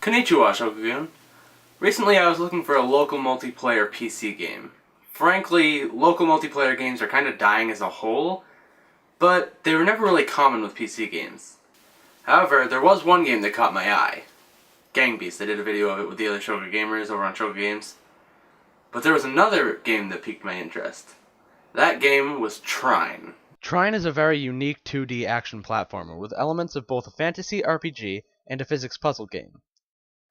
Konnichiwa, Shoga-Gun. Recently I was looking for a local multiplayer PC game. Frankly, local multiplayer games are kind of dying as a whole, but they were never really common with PC games. However, there was one game that caught my eye. Gang Beasts. I did a video of it with the other Shoga gamers over on Shoga Games. But there was another game that piqued my interest. That game was Trine. Trine is a very unique 2D action platformer with elements of both a fantasy RPG and a physics puzzle game.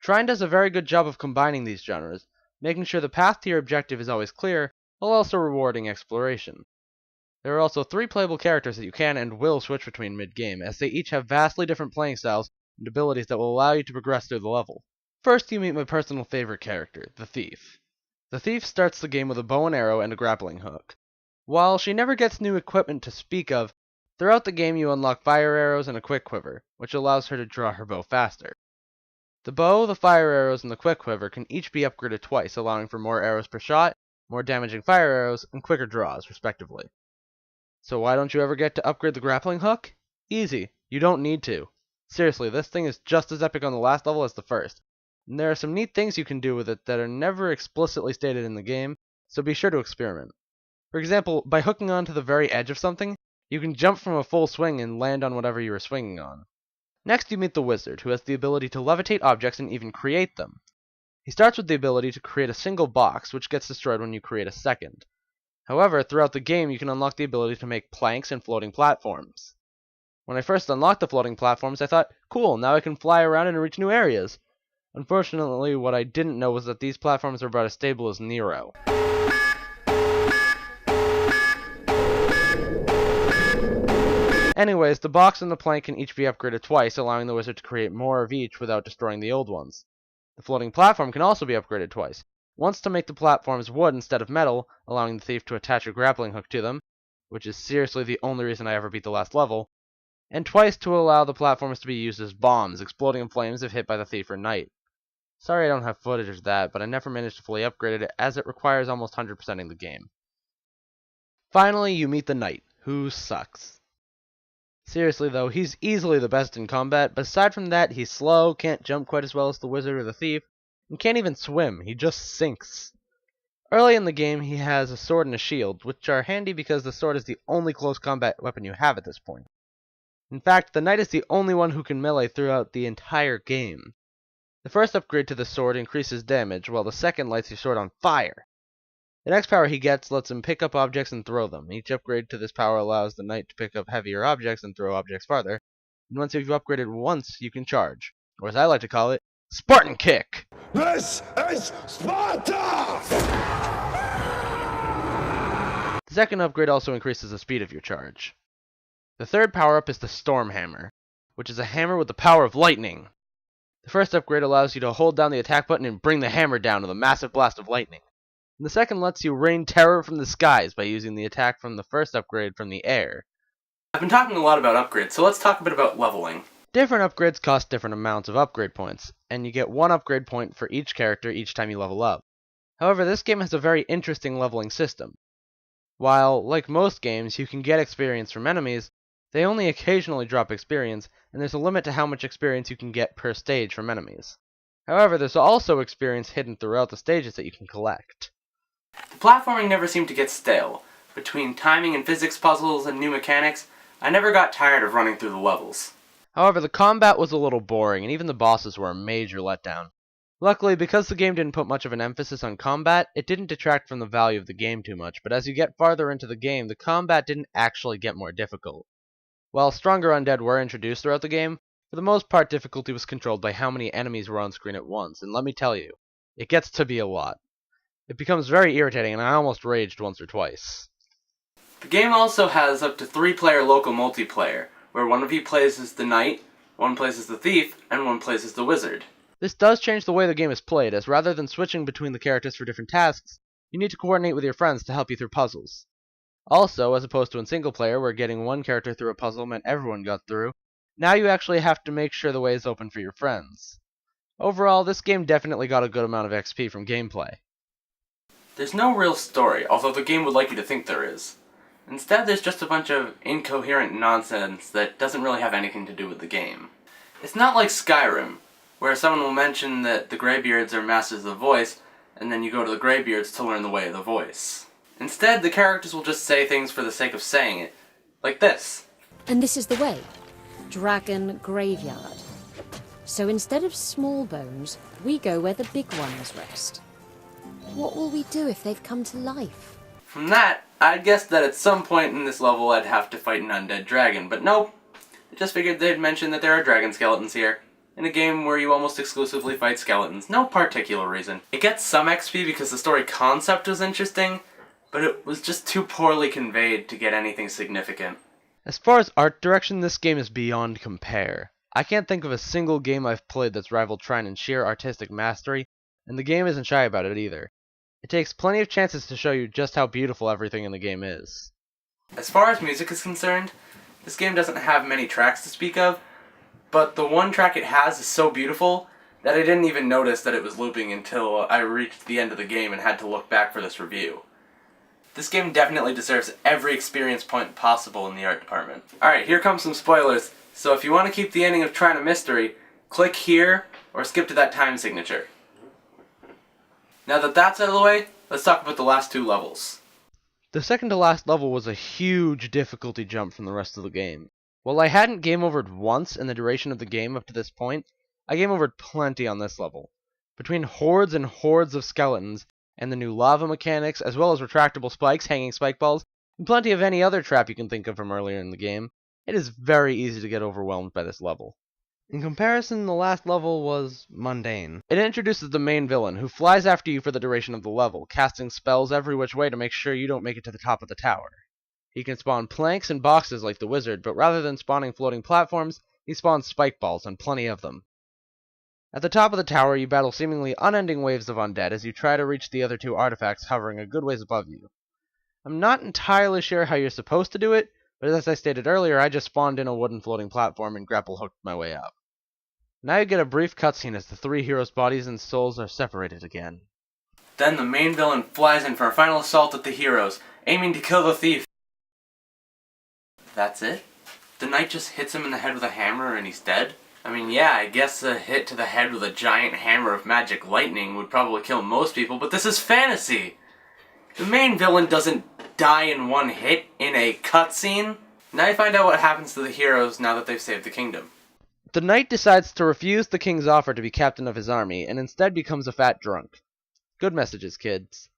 Trine does a very good job of combining these genres, making sure the path to your objective is always clear, while also rewarding exploration. There are also 3 playable characters that you can and will switch between mid-game, as they each have vastly different playing styles and abilities that will allow you to progress through the level. First, you meet my personal favorite character, the Thief. The Thief starts the game with a bow and arrow and a grappling hook. While she never gets new equipment to speak of, throughout the game you unlock fire arrows and a quick quiver, which allows her to draw her bow faster. The bow, the fire arrows, and the quick quiver can each be upgraded twice, allowing for more arrows per shot, more damaging fire arrows, and quicker draws, respectively. So why don't you ever get to upgrade the grappling hook? Easy, you don't need to. Seriously, this thing is just as epic on the last level as the first, and there are some neat things you can do with it that are never explicitly stated in the game, so be sure to experiment. For example, by hooking onto the very edge of something, you can jump from a full swing and land on whatever you were swinging on. Next you meet the Wizard, who has the ability to levitate objects and even create them. He starts with the ability to create a single box, which gets destroyed when you create a second. However, throughout the game you can unlock the ability to make planks and floating platforms. When I first unlocked the floating platforms, I thought, cool, now I can fly around and reach new areas. Unfortunately, what I didn't know was that these platforms are about as stable as Nero. Anyways, the box and the plank can each be upgraded twice, allowing the wizard to create more of each without destroying the old ones. The floating platform can also be upgraded twice. Once to make the platforms wood instead of metal, allowing the thief to attach a grappling hook to them, which is seriously the only reason I ever beat the last level, and twice to allow the platforms to be used as bombs, exploding in flames if hit by the thief or knight. Sorry I don't have footage of that, but I never managed to fully upgrade it as it requires almost 100%ing the game. Finally, you meet the knight, who sucks. Seriously though, he's easily the best in combat, but aside from that, he's slow, can't jump quite as well as the wizard or the thief, and can't even swim, he just sinks. Early in the game, he has a sword and a shield, which are handy because the sword is the only close combat weapon you have at this point. In fact, the knight is the only one who can melee throughout the entire game. The first upgrade to the sword increases damage, while the second lights your sword on fire. The next power he gets lets him pick up objects and throw them. Each upgrade to this power allows the knight to pick up heavier objects and throw objects farther. And once you've upgraded once, you can charge. Or as I like to call it, Spartan Kick! This is Sparta! The second upgrade also increases the speed of your charge. The third power-up is the Storm Hammer, which is a hammer with the power of lightning. The first upgrade allows you to hold down the attack button and bring the hammer down with a massive blast of lightning. And the second lets you rain terror from the skies by using the attack from the first upgrade from the air. I've been talking a lot about upgrades, so let's talk a bit about leveling. Different upgrades cost different amounts of upgrade points, and you get 1 upgrade point for each character each time you level up. However, this game has a very interesting leveling system. While, like most games, you can get experience from enemies, they only occasionally drop experience, and there's a limit to how much experience you can get per stage from enemies. However, there's also experience hidden throughout the stages that you can collect. The platforming never seemed to get stale. Between timing and physics puzzles and new mechanics, I never got tired of running through the levels. However, the combat was a little boring, and even the bosses were a major letdown. Luckily, because the game didn't put much of an emphasis on combat, it didn't detract from the value of the game too much, but as you get farther into the game, the combat didn't actually get more difficult. While stronger undead were introduced throughout the game, for the most part difficulty was controlled by how many enemies were on screen at once, and let me tell you, it gets to be a lot. It becomes very irritating, and I almost raged once or twice. The game also has up to 3-player local multiplayer, where one of you plays as the knight, one plays as the thief, and one plays as the wizard. This does change the way the game is played, as rather than switching between the characters for different tasks, you need to coordinate with your friends to help you through puzzles. Also, as opposed to in single player, where getting one character through a puzzle meant everyone got through, now you actually have to make sure the way is open for your friends. Overall, this game definitely got a good amount of XP from gameplay. There's no real story, although the game would like you to think there is. Instead, there's just a bunch of incoherent nonsense that doesn't really have anything to do with the game. It's not like Skyrim, where someone will mention that the Greybeards are masters of the voice, and then you go to the Greybeards to learn the way of the voice. Instead, the characters will just say things for the sake of saying it, like this. And this is the way. Dragon Graveyard. So instead of small bones, we go where the big ones rest. What will we do if they've come to life? From that, I'd guess that at some point in this level I'd have to fight an undead dragon, but nope. I just figured they'd mention that there are dragon skeletons here. In a game where you almost exclusively fight skeletons. No particular reason. It gets some XP because the story concept was interesting, but it was just too poorly conveyed to get anything significant. As far as art direction, this game is beyond compare. I can't think of a single game I've played that's rivaled Trine in sheer artistic mastery, and the game isn't shy about it either. It takes plenty of chances to show you just how beautiful everything in the game is. As far as music is concerned, this game doesn't have many tracks to speak of, but the one track it has is so beautiful that I didn't even notice that it was looping until I reached the end of the game and had to look back for this review. This game definitely deserves every experience point possible in the art department. Alright, here comes some spoilers, so if you want to keep the ending of Trine a mystery, click here or skip to that time signature. Now that that's out of the way, let's talk about the last two levels. The second to last level was a huge difficulty jump from the rest of the game. While I hadn't game overed once in the duration of the game up to this point, I game overed plenty on this level. Between hordes and hordes of skeletons, and the new lava mechanics, as well as retractable spikes, hanging spike balls, and plenty of any other trap you can think of from earlier in the game, it is very easy to get overwhelmed by this level. In comparison, the last level was mundane. It introduces the main villain, who flies after you for the duration of the level, casting spells every which way to make sure you don't make it to the top of the tower. He can spawn planks and boxes like the wizard, but rather than spawning floating platforms, he spawns spike balls, and plenty of them. At the top of the tower, you battle seemingly unending waves of undead as you try to reach the other two artifacts hovering a good ways above you. I'm not entirely sure how you're supposed to do it, but as I stated earlier, I just spawned in a wooden floating platform and grapple hooked my way up. Now you get a brief cutscene as the three heroes' bodies and souls are separated again. Then the main villain flies in for a final assault at the heroes, aiming to kill the thief. That's it? The knight just hits him in the head with a hammer and he's dead? I mean, yeah, I guess a hit to the head with a giant hammer of magic lightning would probably kill most people, but this is fantasy! The main villain doesn't die in one hit in a cutscene. Now you find out what happens to the heroes now that they've saved the kingdom. The knight decides to refuse the king's offer to be captain of his army, and instead becomes a fat drunk. Good messages, kids.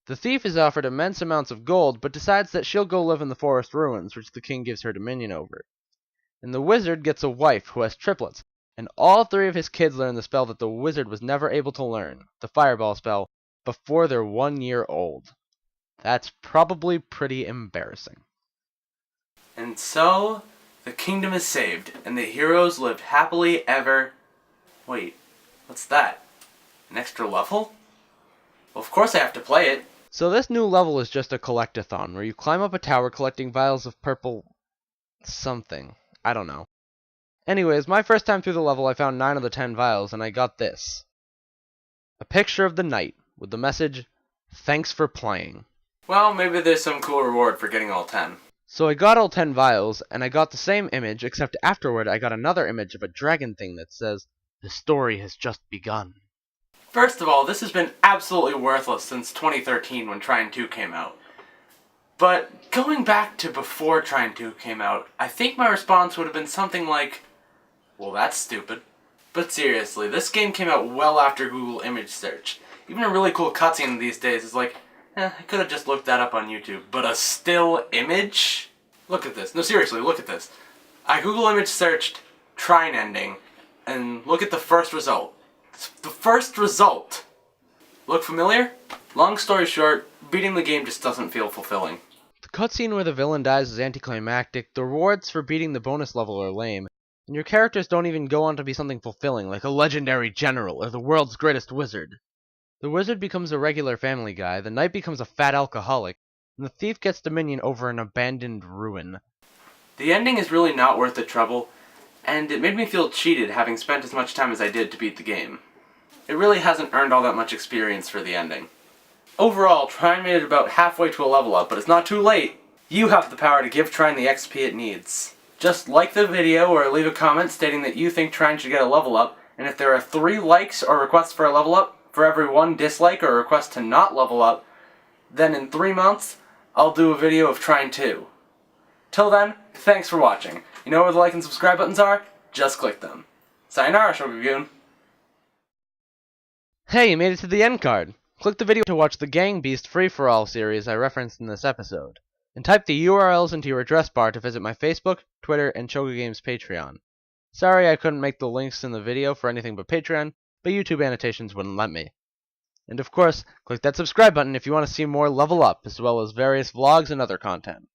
The thief is offered immense amounts of gold, but decides that she'll go live in the forest ruins, which the king gives her dominion over. And the wizard gets a wife who has triplets, and all three of his kids learn the spell that the wizard was never able to learn, the fireball spell, before they're 1 year old. That's probably pretty embarrassing. And so, the kingdom is saved, and the heroes live happily ever... Wait, what's that? An extra level? Well, of course I have to play it. So this new level is just a collectathon, where you climb up a tower collecting vials of purple... something. I don't know. Anyways, my first time through the level I found 9 of the 10 vials, and I got this. A picture of the knight, with the message, "Thanks for playing." Well, maybe there's some cool reward for getting all 10. So I got all 10 vials, and I got the same image, except afterward I got another image of a dragon thing that says, "The story has just begun." First of all, this has been absolutely worthless since 2013 when Trine 2 came out. But going back to before Trine 2 came out, I think my response would have been something like, well, that's stupid. But seriously, this game came out well after Google image search. Even a really cool cutscene these days is like, I could have just looked that up on YouTube. But a still image? Look at this. No, seriously, look at this. I Google image searched Trine ending, and look at the first result. The first result! Look familiar? Long story short, beating the game just doesn't feel fulfilling. The cutscene where the villain dies is anticlimactic, the rewards for beating the bonus level are lame, and your characters don't even go on to be something fulfilling, like a legendary general or the world's greatest wizard. The wizard becomes a regular family guy, the knight becomes a fat alcoholic, and the thief gets dominion over an abandoned ruin. The ending is really not worth the trouble, and it made me feel cheated having spent as much time as I did to beat the game. It really hasn't earned all that much experience for the ending. Overall, Trine made it about halfway to a level up, but it's not too late. You have the power to give Trine the XP it needs. Just like the video or leave a comment stating that you think Trine should get a level up, and if there are 3 likes or requests for a level up for every 1 dislike or request to not level up, then in 3 months, I'll do a video of Trine 2. Till then, thanks for watching. You know where the like and subscribe buttons are? Just click them. Sayonara, Shoga-Gun. Hey, you made it to the end card! Click the video to watch the Gang Beast Free-for-All series I referenced in this episode, and type the URLs into your address bar to visit my Facebook, Twitter, and Shoga Games Patreon. Sorry I couldn't make the links in the video for anything but Patreon, but YouTube annotations wouldn't let me. And of course, click that subscribe button if you want to see more Level Up, as well as various vlogs and other content.